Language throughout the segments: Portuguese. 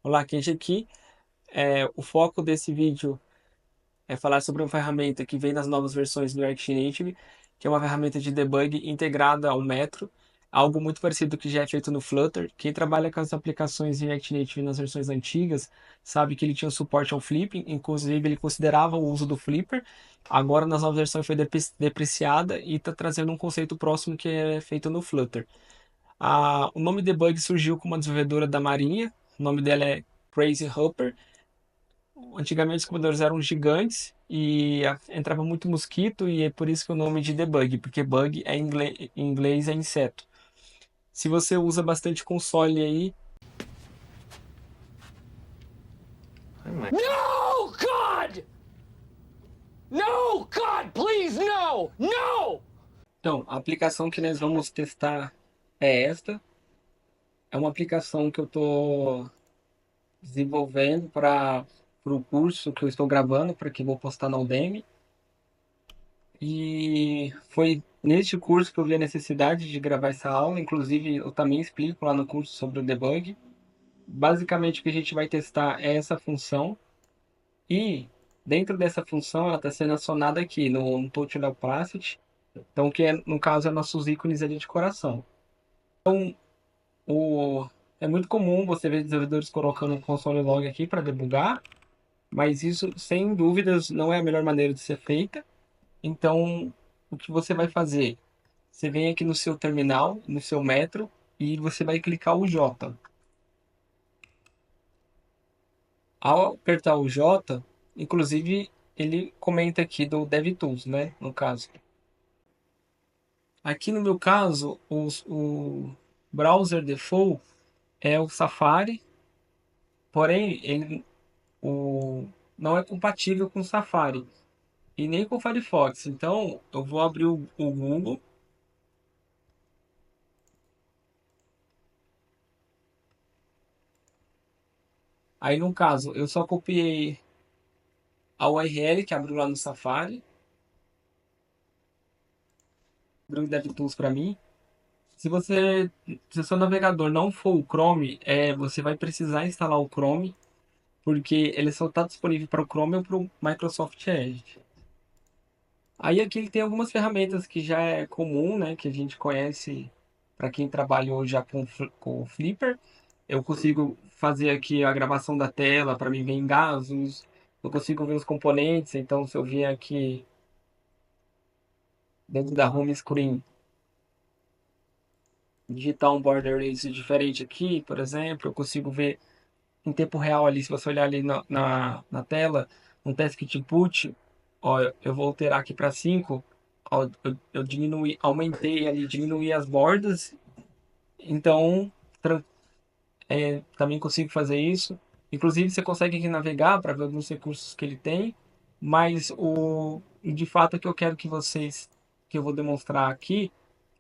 Olá, Kenji aqui. O foco desse vídeo é falar sobre uma ferramenta que vem nas novas versões do React Native, que é uma ferramenta de debug integrada ao Metro, algo muito parecido que já é feito no Flutter. Quem trabalha com as aplicações de React Native nas versões antigas sabe que ele tinha suporte ao Flipping, inclusive ele considerava o uso do Flipper. Agora nas novas versões foi depreciada e está trazendo um conceito próximo que é feito no Flutter. O nome debug surgiu com uma desenvolvedora da Marinha, o nome dela é Crazy Hopper. Antigamente os computadores eram gigantes e entrava muito mosquito e é por isso que o nome de debug, porque bug em inglês é inseto. Se você usa bastante console aí, No, God! No, God, please, no! No! então, a aplicação que nós vamos testar é esta. É uma aplicação que eu estou desenvolvendo para o curso que eu estou gravando, para que eu vou postar na Udemy. E foi neste curso que eu vi a necessidade de gravar essa aula. Inclusive, eu também explico lá no curso sobre o debug. Basicamente, o que a gente vai testar é essa função. E dentro dessa função, ela está sendo acionada aqui no Touch Opacity. Então, que é, no caso, é nossos ícones ali de coração. O, é muito comum você ver desenvolvedores colocando um console log aqui para debugar, mas isso, sem dúvidas, não é a melhor maneira de ser feita. Então, o que você vai fazer? Você vem aqui no seu terminal, no seu Metro, e você vai clicar o J. Ao apertar o J, inclusive, ele comenta aqui do DevTools, né? No caso. Aqui no meu caso, o browser default é o Safari, porém, não é compatível com o Safari e nem com o Firefox. Então, eu vou abrir o Google. Aí, no caso, eu só copiei a URL que abriu lá no Safari, abriu o DevTools para mim. Se o seu navegador não for o Chrome, você vai precisar instalar o Chrome, porque ele só está disponível para o Chrome ou para o Microsoft Edge. Aí aqui ele tem algumas ferramentas que já é comum, né, que a gente conhece para quem trabalhou já com o Flipper. Eu consigo fazer aqui a gravação da tela para mim ver em Gasos. Eu consigo ver os componentes, então se eu vier aqui dentro da home screen, digitar um border radius diferente aqui, por exemplo, eu consigo ver em tempo real ali, se você olhar ali na tela, no task input, ó, eu vou alterar aqui para 5, ó, eu diminui, aumentei ali, diminuí as bordas, então também consigo fazer isso. Inclusive você consegue aqui navegar para ver alguns recursos que ele tem, mas de fato o que eu quero que eu vou demonstrar aqui,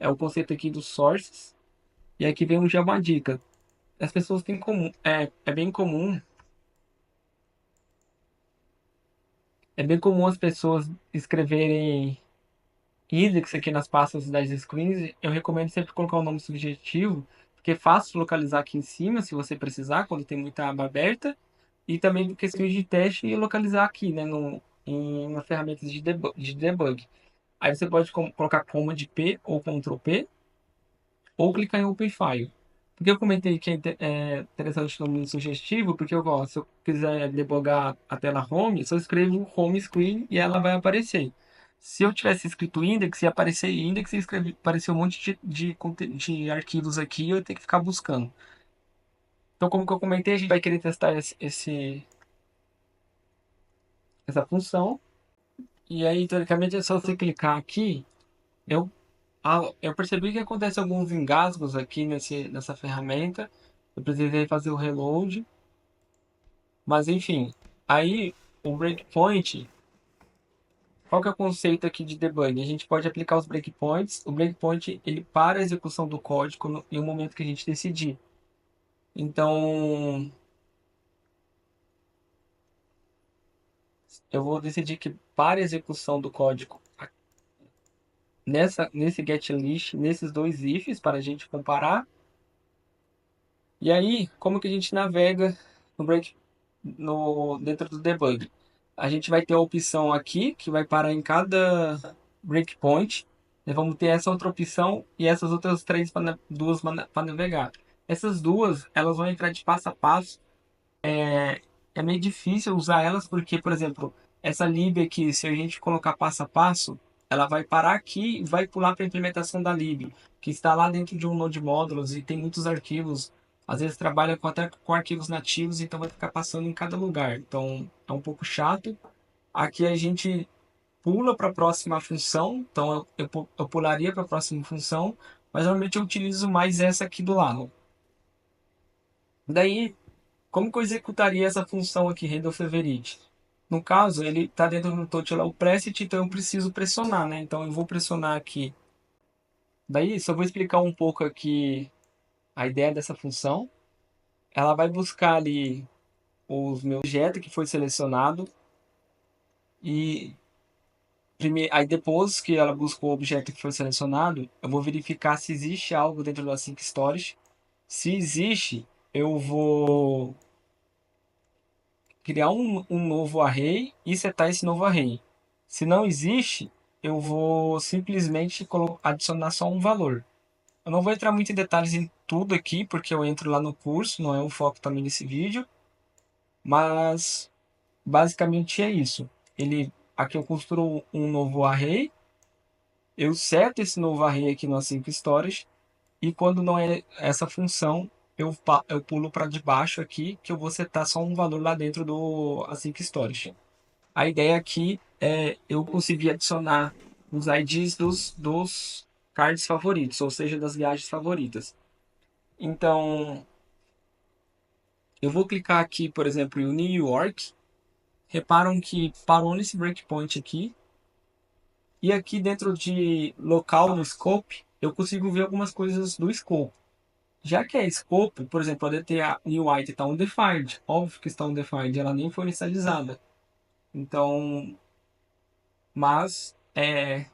é o conceito aqui dos sources, e aqui vem já uma dica. As pessoas têm comum, é bem comum. É bem comum as pessoas escreverem index aqui nas pastas das screens. Eu recomendo sempre colocar um nome subjetivo, porque é fácil localizar aqui em cima, se você precisar, quando tem muita aba aberta. E também questões de teste e localizar aqui, né, em uma ferramenta de debug. Aí você pode colocar Command P ou Ctrl P, ou clicar em Open File. Porque eu comentei que é interessante o nome sugestivo, porque eu gosto, se eu quiser debugar a tela home, só escrevo home screen e ela vai aparecer. Se eu tivesse escrito index, ia aparecer index e aparecer um monte de arquivos aqui e eu ia ter que ficar buscando. Então, como que eu comentei, a gente vai querer testar essa função. E aí, teoricamente, é só você clicar aqui. Eu eu percebi que acontece alguns engasgos aqui nessa ferramenta. Eu precisei fazer o reload, mas enfim. Aí o breakpoint, qual que é o conceito aqui de debug? A gente pode aplicar os breakpoints. O breakpoint ele para a execução do código em um momento que a gente decidir. Então eu vou decidir que para a execução do código nesse get list, nesses dois ifs para a gente comparar. E aí, como que a gente navega no break, dentro do debug. A gente vai ter a opção aqui que vai parar em cada breakpoint. E vamos ter essa outra opção e essas outras três duas para navegar. Essas duas, elas vão entrar de passo a passo. É meio difícil usar elas porque, por exemplo, essa lib aqui, se a gente colocar passo a passo, ela vai parar aqui e vai pular para a implementação da lib, que está lá dentro de um Node Modules e tem muitos arquivos. Às vezes trabalha até com arquivos nativos, então vai ficar passando em cada lugar. Então é um pouco chato. Aqui a gente pula para a próxima função, então eu pularia para a próxima função, mas normalmente eu utilizo mais essa aqui do lado. Daí, como que eu executaria essa função aqui, handle favorite? No caso, ele está dentro do touch lá, o preset, então eu preciso pressionar, né? Então eu vou pressionar aqui. Daí, só vou explicar um pouco aqui a ideia dessa função. Ela vai buscar ali os meus objetos que foi selecionado e aí depois que ela buscou o objeto que foi selecionado, eu vou verificar se existe algo dentro do Async Storage. Se existe, eu vou criar um novo array e setar esse novo array. Se não existe, eu vou simplesmente adicionar só um valor. Eu não vou entrar muito em detalhes em tudo aqui, porque eu entro lá no curso, não é o foco também desse vídeo. Mas basicamente é isso. Aqui eu construo um novo array, eu seto esse novo array aqui no Async Storage, e quando não é essa função, eu pulo para debaixo aqui, que eu vou setar só um valor lá dentro do Async Storage. A ideia aqui é eu conseguir adicionar os IDs dos cards favoritos, ou seja, das viagens favoritas. Então, eu vou clicar aqui, por exemplo, em New York. Reparam que parou nesse breakpoint aqui. E aqui dentro de local no scope, eu consigo ver algumas coisas do scope. Já que é scope, por exemplo, a DTA new item está undefined. Óbvio que está undefined, ela nem foi inicializada. Então, mas é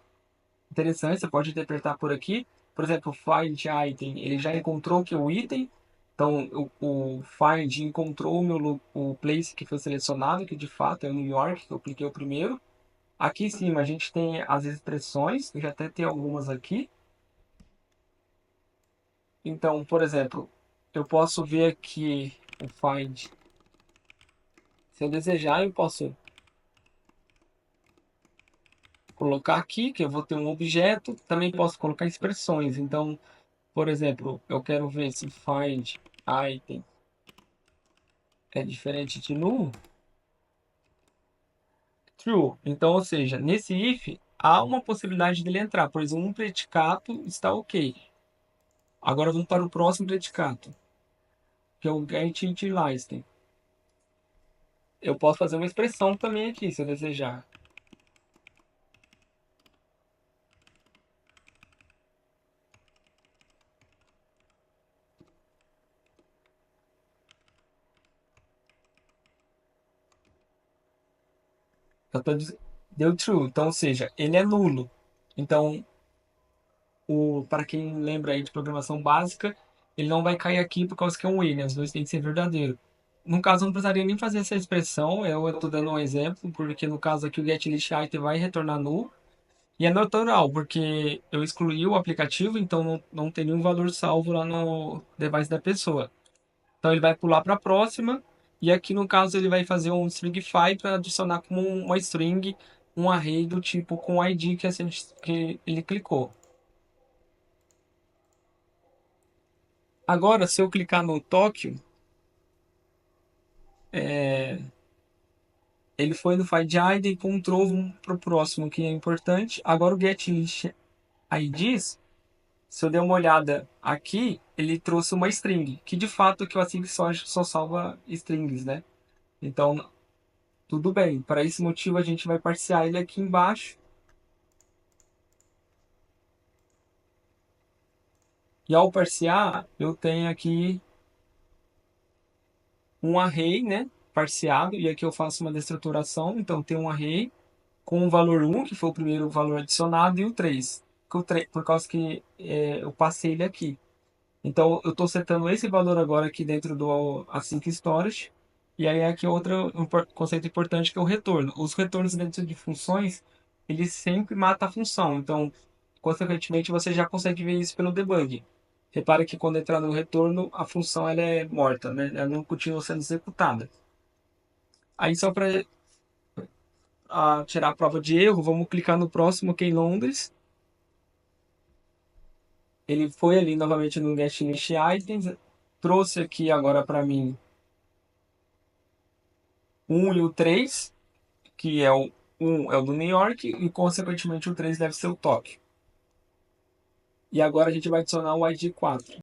interessante, você pode interpretar por aqui. Por exemplo, o find item, ele já encontrou que é o item. Então, o find encontrou o place que foi selecionado, que de fato é o New York, que eu cliquei o primeiro. Aqui em cima a gente tem as expressões, eu já até tenho algumas aqui. Então, por exemplo, eu posso ver aqui o find. Se eu desejar, eu posso colocar aqui, que eu vou ter um objeto. Também posso colocar expressões. Então, por exemplo, eu quero ver se find item é diferente de null. True. Então, ou seja, nesse if há uma possibilidade dele entrar, pois um predicado está ok. Agora vamos para o próximo predicado, que é o get utilized. Eu posso fazer uma expressão também aqui, se eu desejar. Deu true, então, ou seja, ele é nulo. Então, para quem lembra aí de programação básica, ele não vai cair aqui por causa que é um Williams, os dois têm que ser verdadeiro. No caso, eu não precisaria nem fazer essa expressão, eu estou dando um exemplo, porque no caso aqui o getListItem vai retornar null, e é natural, porque eu excluí o aplicativo, então não tem nenhum valor salvo lá no device da pessoa. Então ele vai pular para a próxima, e aqui no caso ele vai fazer um stringify para adicionar como uma string um array do tipo com o ID que ele clicou. Agora, se eu clicar no Tóquio, ele foi no find ID e encontrou um para o próximo que é importante. Agora o get IDs, se eu der uma olhada aqui, ele trouxe uma string, que de fato que o async só salva strings, né? Então, tudo bem. Para esse motivo, a gente vai parsear ele aqui embaixo. E ao parsear, eu tenho aqui um array, né? Parseado, e aqui eu faço uma destruturação. Então, tem um array com o valor 1, que foi o primeiro valor adicionado, e o 3, por causa que eu passei ele aqui. Então, eu estou setando esse valor agora aqui dentro do Async Storage. E aí aqui outro conceito importante que é o retorno. Os retornos dentro de funções, eles sempre matam a função. Então, consequentemente, você já consegue ver isso pelo debug. Repara que quando entrar no retorno, a função ela é morta, né? Ela não continua sendo executada. Aí só para tirar a prova de erro, vamos clicar no próximo que é em Londres. Ele foi ali novamente no Guest List Items, trouxe aqui agora para mim 1 e o 3, que é o 1 é o do New York e consequentemente o 3 deve ser o Tóquio. E agora a gente vai adicionar o ID 4.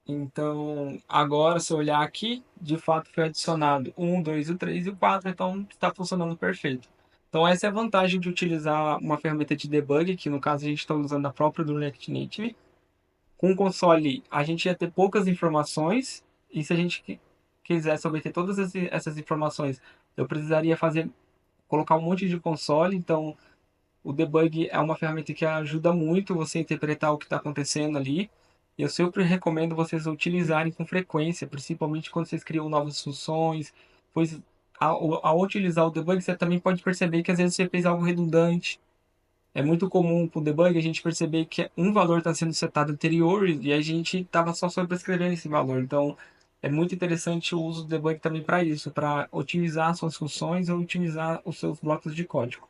Então, agora se eu olhar aqui, de fato foi adicionado 1, 2, o 3 e o 4, então está funcionando perfeito. Então essa é a vantagem de utilizar uma ferramenta de debug, que no caso a gente está usando a própria do React Native. Com o console, a gente ia ter poucas informações, e se a gente quisesse obter todas essas informações, eu precisaria colocar um monte de console. Então, o debug é uma ferramenta que ajuda muito você a interpretar o que está acontecendo ali. E eu sempre recomendo vocês utilizarem com frequência, principalmente quando vocês criam novas funções, pois ao utilizar o debug, você também pode perceber que às vezes você fez algo redundante. É muito comum com o debug a gente perceber que um valor está sendo setado anterior e a gente estava só sobrescrevendo esse valor. Então, é muito interessante o uso do debug também para isso, para otimizar suas funções ou otimizar os seus blocos de código.